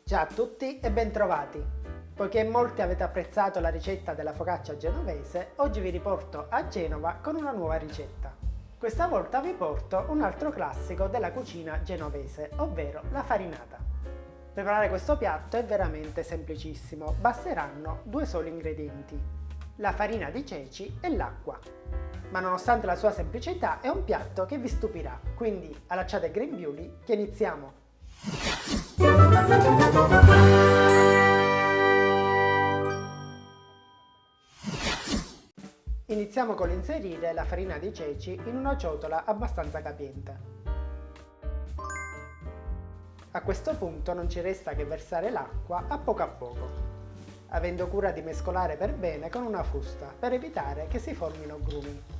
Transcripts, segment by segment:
Ciao a tutti e bentrovati! Poiché molti avete apprezzato la ricetta della focaccia genovese, oggi vi riporto a Genova con una nuova ricetta. Questa volta vi porto un altro classico della cucina genovese, ovvero la farinata. Preparare questo piatto è veramente semplicissimo, basteranno due soli ingredienti: la farina di ceci e l'acqua. Ma nonostante la sua semplicità è un piatto che vi stupirà, quindi allacciate il grembiuli che iniziamo! Iniziamo con l'inserire la farina di ceci in una ciotola abbastanza capiente. A questo punto non ci resta che versare l'acqua a poco, avendo cura di mescolare per bene con una frusta per evitare che si formino grumi.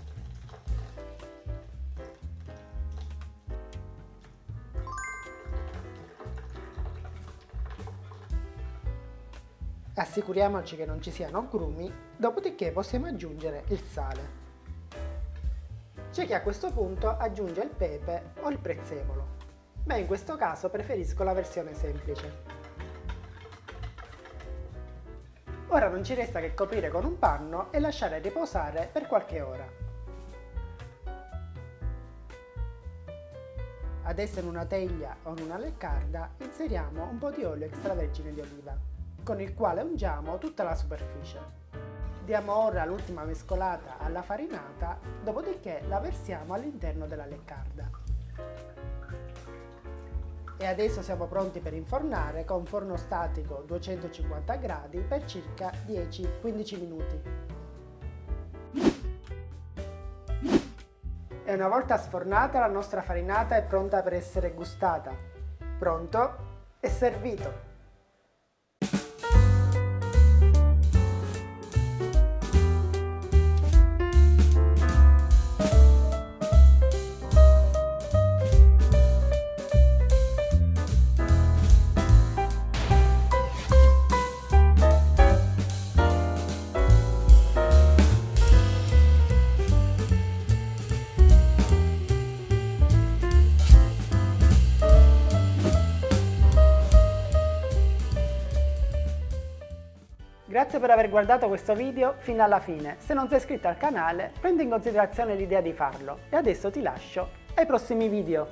Assicuriamoci che non ci siano grumi, dopodiché possiamo aggiungere il sale. C'è chi a questo punto aggiunge il pepe o il prezzemolo, ma in questo caso preferisco la versione semplice. Ora non ci resta che coprire con un panno e lasciare riposare per qualche ora. Adesso in una teglia o in una leccarda inseriamo un po' di olio extravergine di oliva, con il quale ungiamo tutta la superficie. Diamo ora l'ultima mescolata alla farinata, dopodiché la versiamo all'interno della leccarda. E adesso siamo pronti per infornare con forno statico 250 gradi per circa 10-15 minuti. E una volta sfornata la nostra farinata è pronta per essere gustata. Pronto e servito! Grazie per aver guardato questo video fino alla fine. Se non sei iscritto al canale, prendi in considerazione l'idea di farlo. E adesso ti lascio ai prossimi video.